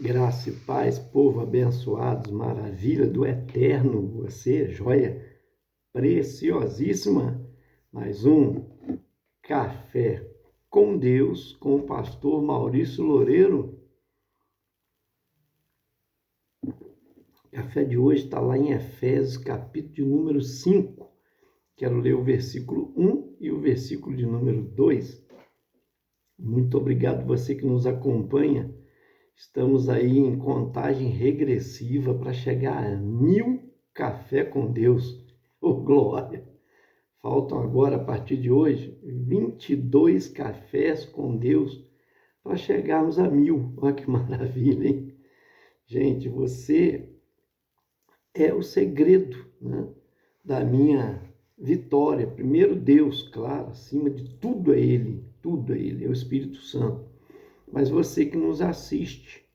Graça e paz, povo abençoados, maravilha do eterno, você, joia preciosíssima. Mais um Café com Deus, com o pastor Maurício Loureiro. O café de hoje está lá em Efésios, capítulo de número 5. Quero ler o versículo 1 e o versículo de número 2. Muito obrigado você que nos acompanha. Estamos aí em contagem regressiva para chegar a 1000 café com Deus. Oh, glória! Faltam agora, a partir de hoje, 22 cafés com Deus para chegarmos a 1000. Olha que maravilha, hein? Gente, você é o segredo, né, da minha vitória. Primeiro Deus, claro, acima de tudo é Ele, é o Espírito Santo. Mas você que nos assiste,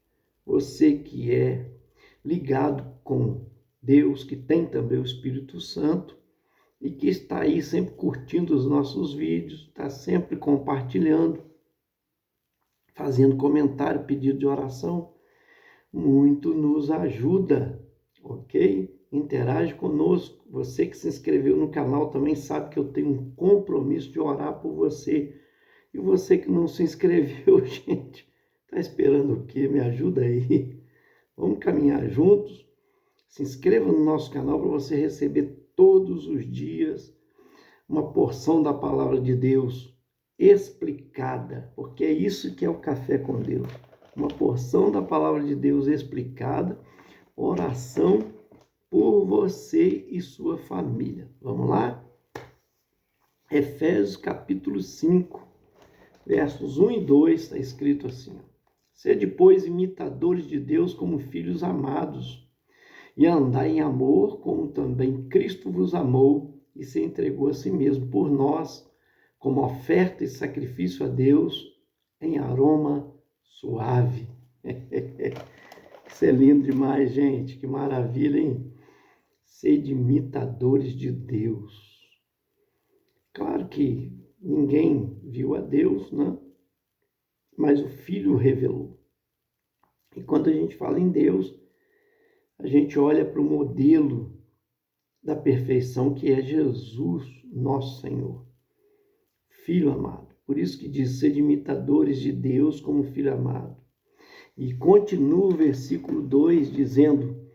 você que é ligado com Deus, que tem também o Espírito Santo e que está aí sempre curtindo os nossos vídeos, está sempre compartilhando, fazendo comentário, pedido de oração, muito nos ajuda, ok? Interage conosco. Você que se inscreveu no canal também sabe que eu tenho um compromisso de orar por você. E você que não se inscreveu, gente, está esperando o quê? Me ajuda aí. Vamos caminhar juntos. Se inscreva no nosso canal para você receber todos os dias uma porção da palavra de Deus explicada, porque é isso que é o Café com Deus. Uma porção da palavra de Deus explicada, oração por você e sua família. Vamos lá? Efésios capítulo 5. Versos 1 e 2 está escrito assim: Sede, pois, imitadores de Deus como filhos amados, e andai em amor, como também Cristo vos amou e se entregou a si mesmo por nós, como oferta e sacrifício a Deus em aroma suave. Isso é lindo demais, gente. Que maravilha, hein? Sede imitadores de Deus. Claro que ninguém viu a Deus, né? Mas o Filho revelou. E quando a gente fala em Deus, a gente olha para o modelo da perfeição que é Jesus, nosso Senhor, Filho amado. Por isso que diz, sede imitadores de Deus como Filho amado. E continua o versículo 2 dizendo,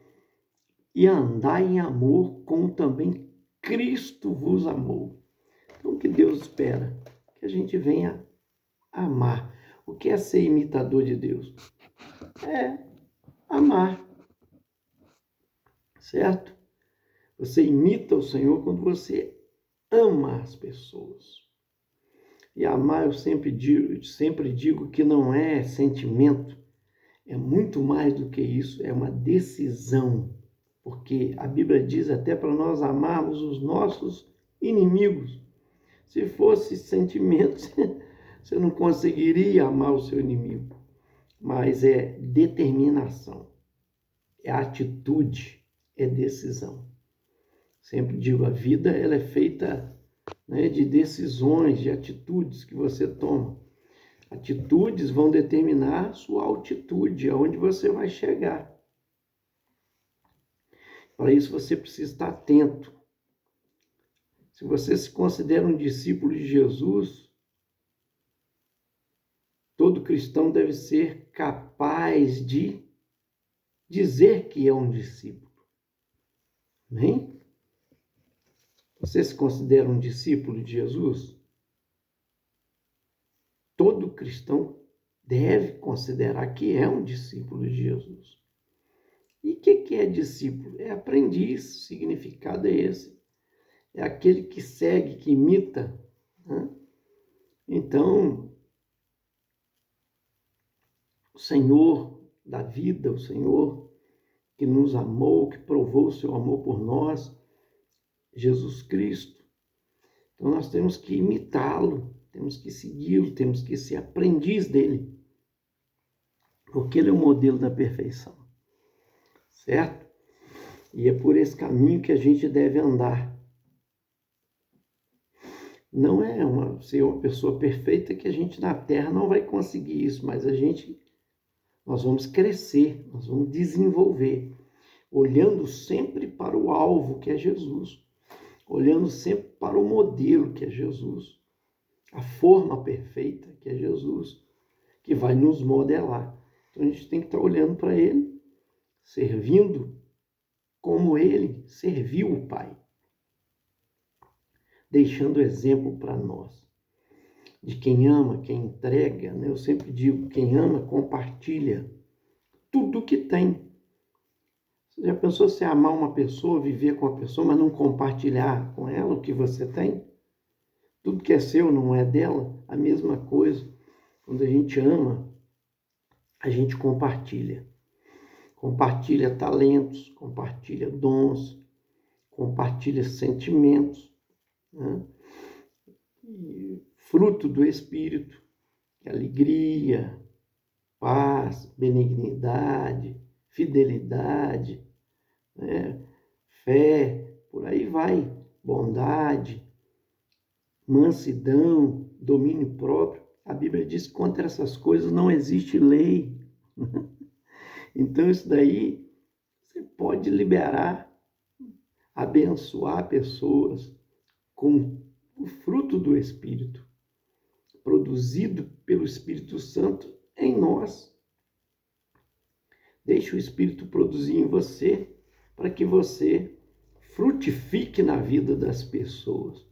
e andai em amor como também Cristo vos amou. Então, o que Deus espera? Que a gente venha amar. O que é ser imitador de Deus? É amar, certo? Você imita o Senhor quando você ama as pessoas. E amar, eu sempre digo que não é sentimento, é muito mais do que isso, é uma decisão. Porque a Bíblia diz até para nós amarmos os nossos inimigos. Se fosse sentimento, você não conseguiria amar o seu inimigo. Mas é determinação, é atitude, é decisão. Sempre digo, a vida ela é feita, né, de decisões, de atitudes que você toma. Atitudes vão determinar sua altitude, aonde você vai chegar. Para isso você precisa estar atento. Se você se considera um discípulo de Jesus, todo cristão deve ser capaz de dizer que é um discípulo. Amém? Você se considera um discípulo de Jesus? Todo cristão deve considerar que é um discípulo de Jesus. E o que é discípulo? É aprendiz, o significado é esse. É aquele que segue, que imita, né? Então, o Senhor da vida, o Senhor que nos amou, que provou o seu amor por nós, Jesus Cristo. Então, nós temos que imitá-lo, temos que segui-lo, temos que ser aprendiz dele, porque ele é o modelo da perfeição, certo? E é por esse caminho que a gente deve andar. Não é ser uma pessoa perfeita que a gente na Terra não vai conseguir isso, mas a gente nós vamos crescer, nós vamos desenvolver, olhando sempre para o alvo, que é Jesus, olhando sempre para o modelo, que é Jesus, a forma perfeita, que é Jesus, que vai nos modelar. Então a gente tem que estar olhando para ele, servindo como ele serviu o Pai, deixando exemplo para nós, de quem ama, quem entrega, né? Eu sempre digo, quem ama, compartilha tudo que tem. Você já pensou se amar uma pessoa, viver com a pessoa, mas não compartilhar com ela o que você tem? Tudo que é seu não é dela? A mesma coisa. Quando a gente ama, a gente compartilha. Compartilha talentos, compartilha dons, compartilha sentimentos, né? E fruto do Espírito, alegria, paz, benignidade, fidelidade, né? Fé, por aí vai, bondade, mansidão, domínio próprio. A Bíblia diz que contra essas coisas não existe lei. Então isso daí você pode liberar, abençoar pessoas com o fruto do Espírito, produzido pelo Espírito Santo em nós. Deixe o Espírito produzir em você para que você frutifique na vida das pessoas.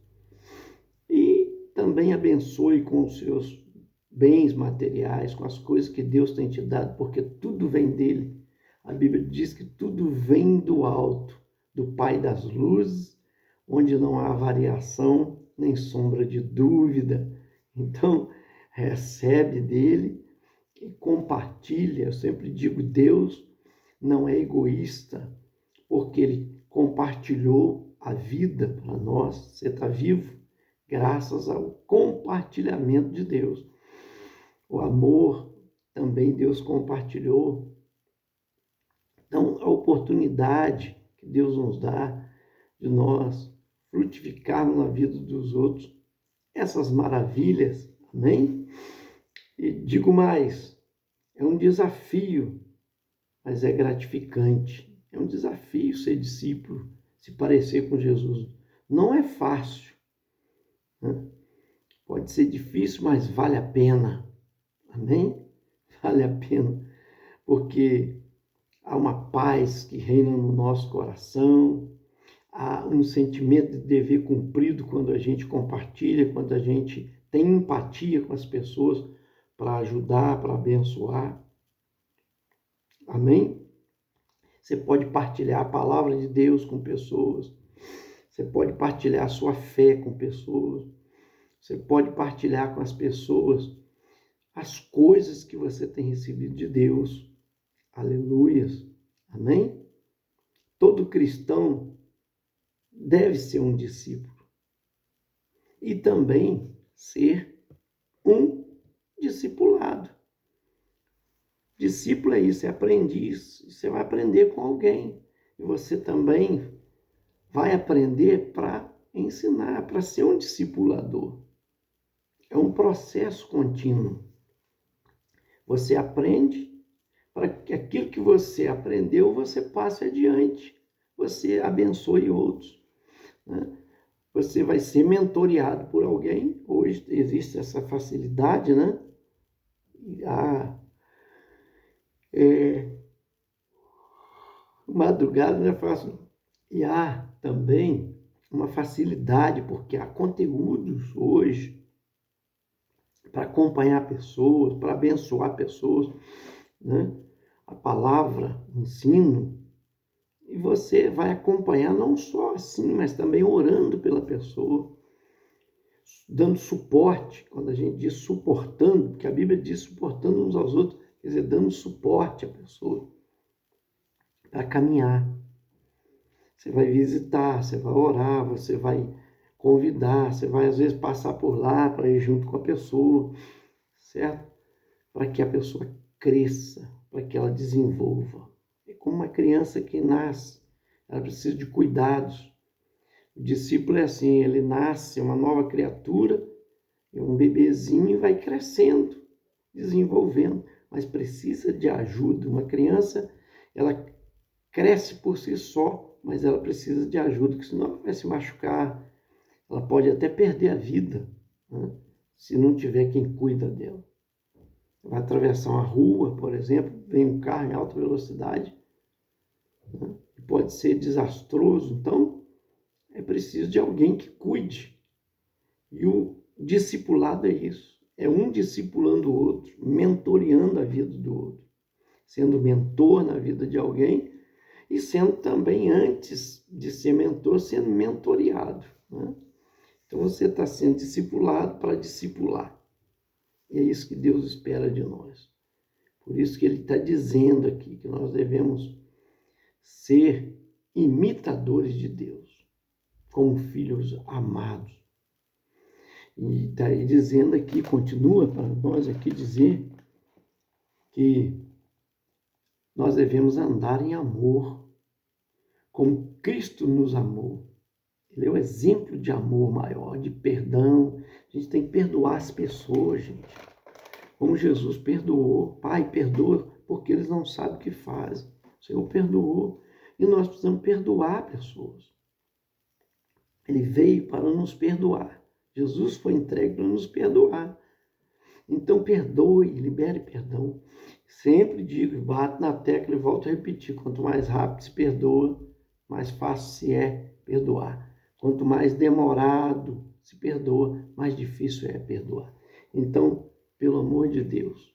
E também abençoe com os seus bens materiais, com as coisas que Deus tem te dado, porque tudo vem dele. A Bíblia diz que tudo vem do alto, do Pai das luzes, onde não há variação nem sombra de dúvida. Então, recebe dele e compartilha. Eu sempre digo, Deus não é egoísta, porque ele compartilhou a vida para nós. Você está vivo graças ao compartilhamento de Deus. O amor também Deus compartilhou. Então, a oportunidade que Deus nos dá de nós frutificarmos na vida dos outros essas maravilhas, amém? E digo mais, é um desafio, mas é gratificante. É um desafio ser discípulo, se parecer com Jesus. Não é fácil, né? Pode ser difícil, mas vale a pena, amém? Vale a pena, porque há uma paz que reina no nosso coração, há um sentimento de dever cumprido quando a gente compartilha, quando a gente tem empatia com as pessoas para ajudar, para abençoar. Amém? Você pode partilhar a palavra de Deus com pessoas, você pode partilhar a sua fé com pessoas, você pode partilhar com as pessoas as coisas que você tem recebido de Deus. Aleluias. Amém? Todo cristão deve ser um discípulo e também ser um discipulado. Discípulo é isso, é aprendiz. Você vai aprender com alguém e você também vai aprender para ensinar, para ser um discipulador. É um processo contínuo. Você aprende para que aquilo que você aprendeu você passe adiante, você abençoe outros, né? Você vai ser mentoreado por alguém. Hoje existe essa facilidade, né? Madrugada não é fácil. E há também uma facilidade, porque há conteúdos hoje para acompanhar pessoas, para abençoar pessoas, né? A palavra, o ensino, e você vai acompanhar não só assim, mas também orando pela pessoa, dando suporte. Quando a gente diz suportando, porque a Bíblia diz suportando uns aos outros, quer dizer, dando suporte à pessoa para caminhar. Você vai visitar, você vai orar, você vai convidar, você vai às vezes passar por lá para ir junto com a pessoa, certo? Para que a pessoa cresça, para que ela desenvolva. É como uma criança que nasce, ela precisa de cuidados. O discípulo é assim, ele nasce, é uma nova criatura, é um bebezinho e vai crescendo, desenvolvendo. mas precisa de ajuda. Uma criança, ela cresce por si só, mas ela precisa de ajuda, porque senão ela vai se machucar, ela pode até perder a vida, né? Se não tiver quem cuida dela. Vai atravessar uma rua, por exemplo, vem um carro em alta velocidade, né? Pode ser desastroso, então é preciso de alguém que cuide. E o discipulado é isso, é um discipulando o outro, mentoreando a vida do outro, sendo mentor na vida de alguém e sendo também, antes de ser mentor, sendo mentoreado, né? Então você está sendo discipulado para discipular. E é isso que Deus espera de nós. Por isso que Ele está dizendo aqui que nós devemos ser imitadores de Deus, como filhos amados. E está dizendo aqui, continua para nós aqui dizer que nós devemos andar em amor, como Cristo nos amou. Ele é o exemplo de amor maior, de perdão. A gente tem que perdoar as pessoas, gente. Como Jesus perdoou. Pai, perdoa porque eles não sabem o que fazem. O Senhor perdoou. E nós precisamos perdoar pessoas. Ele veio para nos perdoar. Jesus foi entregue para nos perdoar. Então perdoe, libere perdão. Sempre digo, bato na tecla e volto a repetir. Quanto mais rápido se perdoa, mais fácil se é perdoar. Quanto mais demorado se perdoa, mais difícil é perdoar. Então, pelo amor de Deus,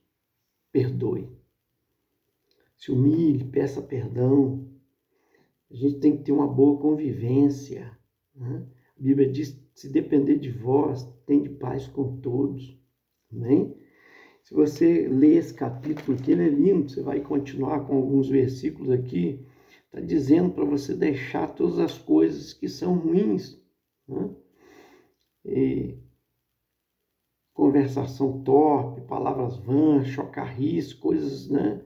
perdoe. Se humilhe, peça perdão. A gente tem que ter uma boa convivência, né? A Bíblia diz, se depender de vós, tende paz com todos. Amém? Se você ler esse capítulo aqui, ele é lindo, você vai continuar com alguns versículos aqui, está dizendo para você deixar todas as coisas que são ruins, né? E conversação torpe, palavras vãs, chocarris, coisas, né,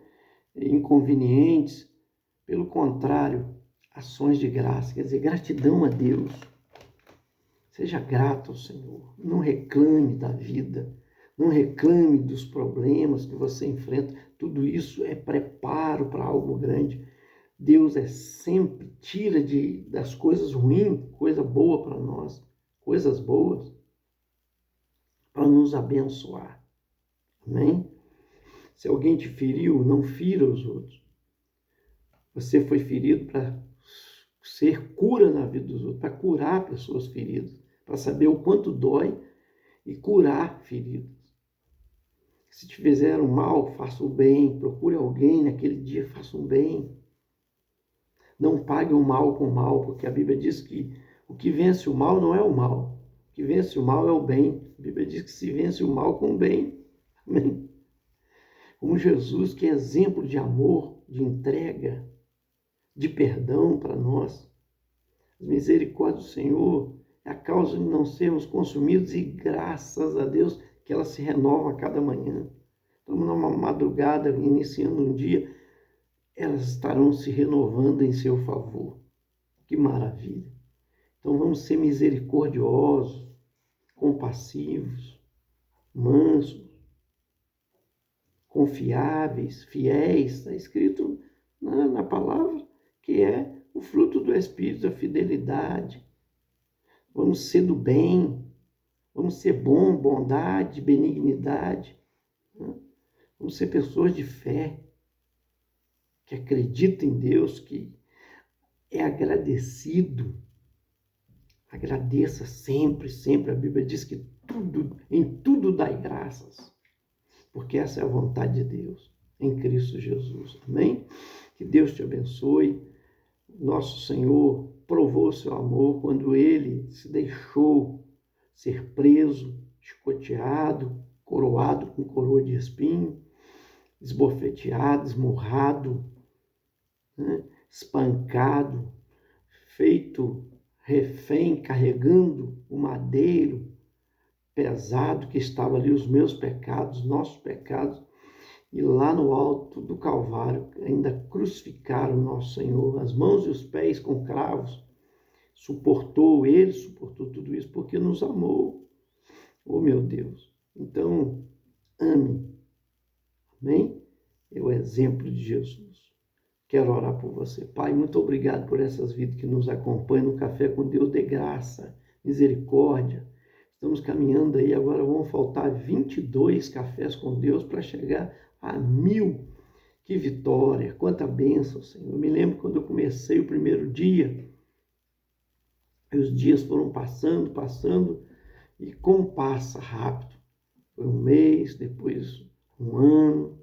inconvenientes. Pelo contrário, ações de graça, quer dizer, gratidão a Deus. Seja grato ao Senhor, não reclame da vida, não reclame dos problemas que você enfrenta. Tudo isso é preparo para algo grande. Deus sempre tira das coisas ruins, coisa boa para nós, coisas boas, para nos abençoar. Amém? Se alguém te feriu, não fira os outros. Você foi ferido para ser cura na vida dos outros, para curar pessoas feridas, para saber o quanto dói e curar feridas. Se te fizeram mal, faça o bem, procure alguém naquele dia, faça um bem. Não pague o mal com o mal, porque a Bíblia diz que o que vence o mal não é o mal. O que vence o mal é o bem. A Bíblia diz que se vence o mal com o bem. Amém? Como Jesus, que é exemplo de amor, de entrega, de perdão para nós. A misericórdia do Senhor é a causa de não sermos consumidos e graças a Deus que ela se renova a cada manhã. Estamos numa madrugada, iniciando um dia, elas estarão se renovando em seu favor. Que maravilha! Então vamos ser misericordiosos, compassivos, mansos, confiáveis, fiéis. Está escrito na palavra que é o fruto do Espírito, a fidelidade. Vamos ser do bem, vamos ser bondade, benignidade, né? Vamos ser pessoas de fé, que acreditam em Deus, que é agradecido. Agradeça sempre, sempre. A Bíblia diz que em tudo dai graças, porque essa é a vontade de Deus em Cristo Jesus. Amém? Que Deus te abençoe. Nosso Senhor provou seu amor quando Ele se deixou ser preso, chicoteado, coroado com coroa de espinho, esbofeteado, esmurrado, né? Espancado, feito refém, carregando o madeiro pesado que estava ali, os meus pecados, nossos pecados, e lá no alto do Calvário ainda crucificaram nosso Senhor, as mãos e os pés com cravos. Ele suportou tudo isso porque nos amou. Oh, meu Deus! Então, ame. Amém? é o exemplo de Jesus. Quero orar por você. Pai, muito obrigado por essas vidas que nos acompanham no Café com Deus de graça, misericórdia. Estamos caminhando aí, agora vão faltar 22 cafés com Deus para chegar a 1000. Que vitória, quanta bênção, Senhor. Eu me lembro quando eu comecei o primeiro dia, os dias foram passando, e como passa rápido. Foi um mês, depois um ano,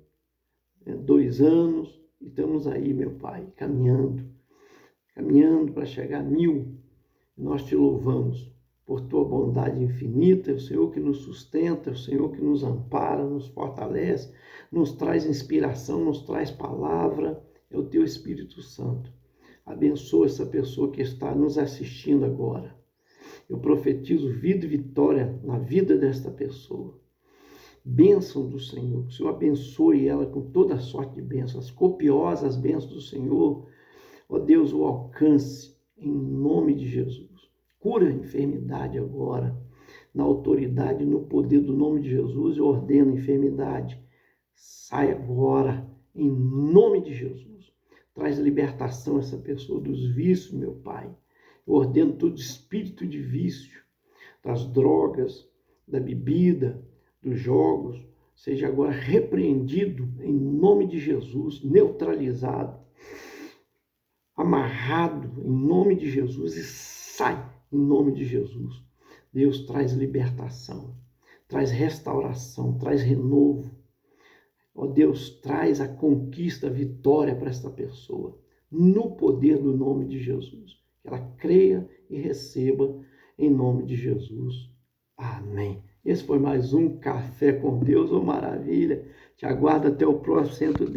2 anos, e estamos aí, meu Pai, caminhando para chegar a 1000. Nós te louvamos por tua bondade infinita, é o Senhor que nos sustenta, é o Senhor que nos ampara, nos fortalece, nos traz inspiração, nos traz palavra, é o teu Espírito Santo. Abençoa essa pessoa que está nos assistindo agora. Eu profetizo vida e vitória na vida desta pessoa. Bênção do Senhor, que o Senhor abençoe ela com toda a sorte de bênçãos, as copiosas bênçãos do Senhor. Ó Deus, o alcance em nome de Jesus. Cura a enfermidade agora, na autoridade e no poder do nome de Jesus. Eu ordeno a enfermidade, sai agora, em nome de Jesus. Traz libertação a essa pessoa dos vícios, meu Pai. Eu ordeno todo espírito de vício, das drogas, da bebida, dos jogos, seja agora repreendido em nome de Jesus, neutralizado, amarrado em nome de Jesus e sai em nome de Jesus. Deus traz libertação, traz restauração, traz renovo. Ó Deus, traz a conquista, a vitória para esta pessoa, no poder do nome de Jesus. Que ela creia e receba em nome de Jesus. Amém. Esse foi mais um Café com Deus, maravilha. Te aguardo até o próximo centro.